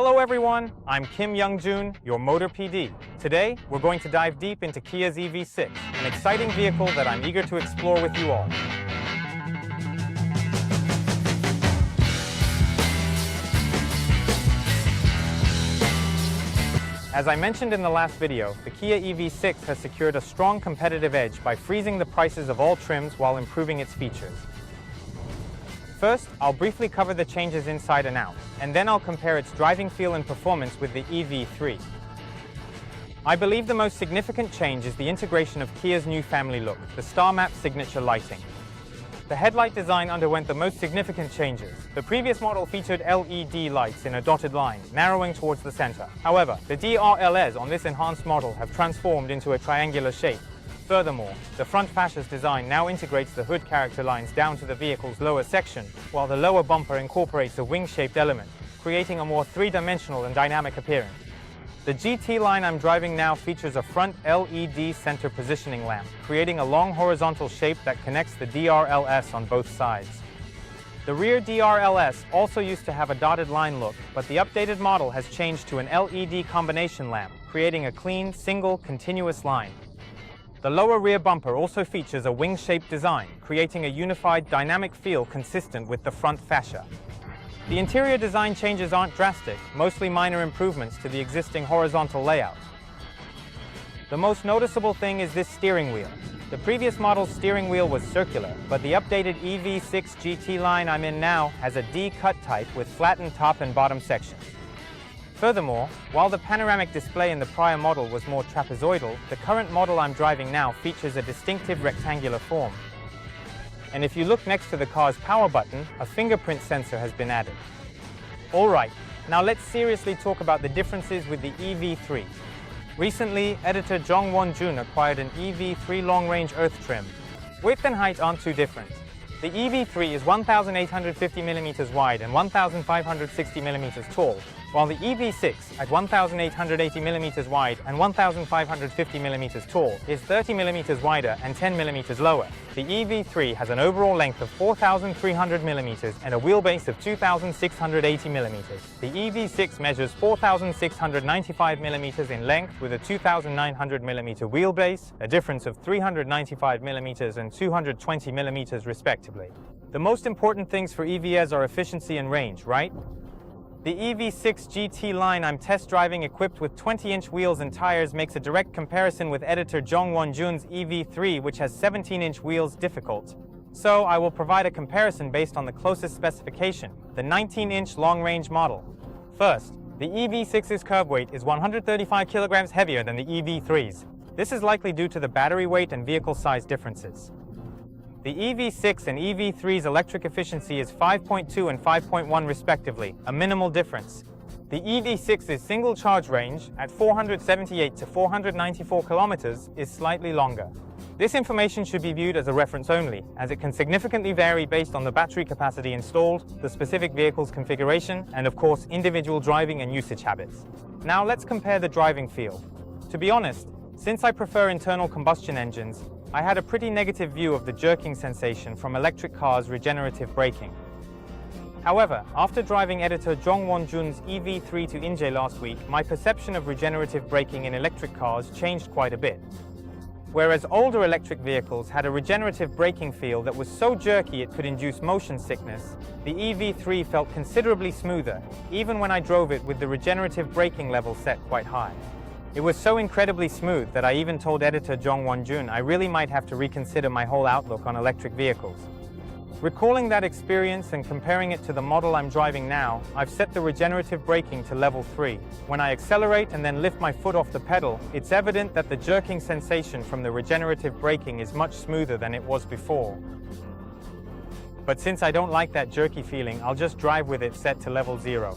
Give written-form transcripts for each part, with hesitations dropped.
Hello everyone, I'm Kim Young-jun, your Motor PD. Today, we're going to dive deep into Kia's EV6, an exciting vehicle that I'm eager to explore with you all. As I mentioned in the last video, the Kia EV6 has secured a strong competitive edge by freezing the prices of all trims while improving its features. First, I'll briefly cover the changes inside and out, and then I'll compare its driving feel and performance with the EV3. I believe the most significant change is the integration of Kia's new family look, the Star Map signature lighting. The headlight design underwent the most significant changes. The previous model featured LED lights in a dotted line, narrowing towards the center. However, the DRLs on this enhanced model have transformed into a triangular shape. Furthermore, the front fascia's design now integrates the hood character lines down to the vehicle's lower section, while the lower bumper incorporates a wing-shaped element, creating a more three-dimensional and dynamic appearance. The GT line I'm driving now features a front LED center positioning lamp, creating a long horizontal shape that connects the DRLS on both sides. The rear DRLS also used to have a dotted line look, but the updated model has changed to an LED combination lamp, creating a clean, single, continuous line. The lower rear bumper also features a wing-shaped design, creating a unified, dynamic feel consistent with the front fascia. The interior design changes aren't drastic, mostly minor improvements to the existing horizontal layout. The most noticeable thing is this steering wheel. The previous model's steering wheel was circular, but the updated EV6 GT line I'm in now has a D-cut type with flattened top and bottom sections. Furthermore, while the panoramic display in the prior model was more trapezoidal, the current model I'm driving now features a distinctive rectangular form. And if you look next to the car's power button, a fingerprint sensor has been added. Alright, now let's seriously talk about the differences with the EV3. Recently, editor Jong Won-jun acquired an EV3 long-range earth trim. Width and height aren't too different. The EV3 is 1,850mm wide and 1,560mm tall, while the EV6, at 1,880mm wide and 1,550mm tall, is 30mm wider and 10mm lower. The EV3 has an overall length of 4,300mm and a wheelbase of 2,680mm. The EV6 measures 4,695mm in length with a 2,900mm wheelbase, a difference of 395mm and 220mm respectively. The most important things for EVs are efficiency and range, right? The EV6 GT line I'm test driving equipped with 20-inch wheels and tires makes a direct comparison with editor Jong Won-jun's EV3, which has 17-inch wheels, difficult. So I will provide a comparison based on the closest specification, the 19-inch long-range model. First, the EV6's curb weight is 135 kilograms heavier than the EV3's. This is likely due to the battery weight and vehicle size differences. The EV6 and EV3's electric efficiency is 5.2 and 5.1 respectively, a minimal difference. The EV6's single charge range, at 478 to 494 kilometers, is slightly longer. This information should be viewed as a reference only, as it can significantly vary based on the battery capacity installed, the specific vehicle's configuration, and of course, individual driving and usage habits. Now let's compare the driving feel. To be honest, since I prefer internal combustion engines, I had a pretty negative view of the jerking sensation from electric cars' regenerative braking. However, after driving editor Jong Won-jun's EV3 to Inje last week, my perception of regenerative braking in electric cars changed quite a bit. Whereas older electric vehicles had a regenerative braking feel that was so jerky it could induce motion sickness, the EV3 felt considerably smoother, even when I drove it with the regenerative braking level set quite high. It was so incredibly smooth that I even told editor Jong Won-jun I really might have to reconsider my whole outlook on electric vehicles. Recalling that experience and comparing it to the model I'm driving now, I've set the regenerative braking to level 3. When I accelerate and then lift my foot off the pedal, it's evident that the jerking sensation from the regenerative braking is much smoother than it was before. But since I don't like that jerky feeling, I'll just drive with it set to level 0.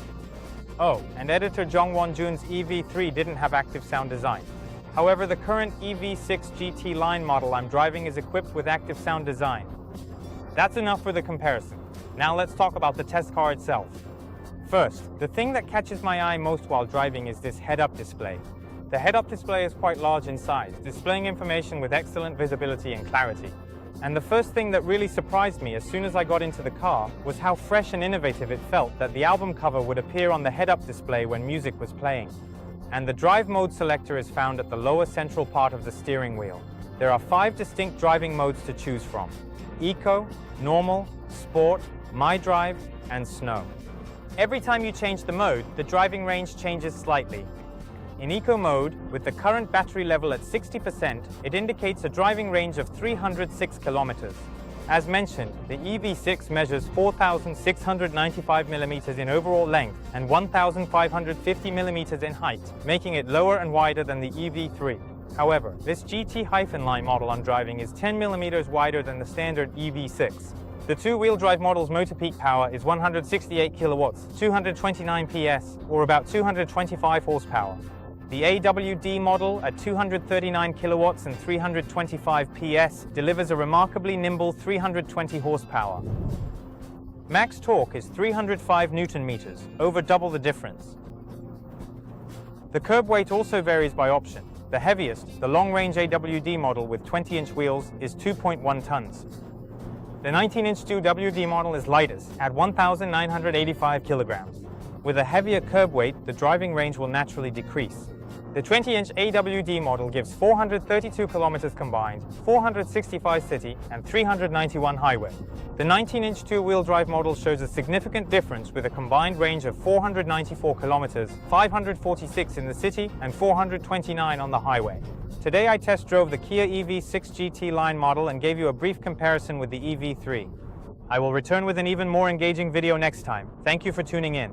Oh, and editor Jong Won-jun's EV3 didn't have active sound design. However, the current EV6 GT line model I'm driving is equipped with active sound design. That's enough for the comparison. Now let's talk about the test car itself. First, the thing that catches my eye most while driving is this head-up display. The head-up display is quite large in size, displaying information with excellent visibility and clarity. And the first thing that really surprised me as soon as I got into the car was how fresh and innovative it felt that the album cover would appear on the head-up display when music was playing. And the drive mode selector is found at the lower central part of the steering wheel. There are 5 distinct driving modes to choose from: Eco, Normal, Sport, My Drive, and Snow. Every time you change the mode, the driving range changes slightly. In Eco mode, with the current battery level at 60%, it indicates a driving range of 306 kilometers. As mentioned, the EV6 measures 4,695 millimeters in overall length and 1,550 millimeters in height, making it lower and wider than the EV3. However, this GT-line model I'm driving is 10 millimeters wider than the standard EV6. The two-wheel drive model's motor peak power is 168 kilowatts, 229 PS, or about 225 horsepower. The AWD model at 239 kilowatts and 325 PS delivers a remarkably nimble 320 horsepower. Max torque is 305 Newton meters, over double the difference. The curb weight also varies by option. The heaviest, the long-range AWD model with 20-inch wheels, is 2.1 tons. The 19-inch 2WD model is lightest, at 1,985 kilograms. With a heavier curb weight, the driving range will naturally decrease. The 20-inch AWD model gives 432 kilometers combined, 465 city, and 391 highway. The 19-inch two-wheel drive model shows a significant difference with a combined range of 494 kilometers, 546 in the city, and 429 on the highway. Today I test drove the Kia EV6 GT line model and gave you a brief comparison with the EV3. I will return with an even more engaging video next time. Thank you for tuning in.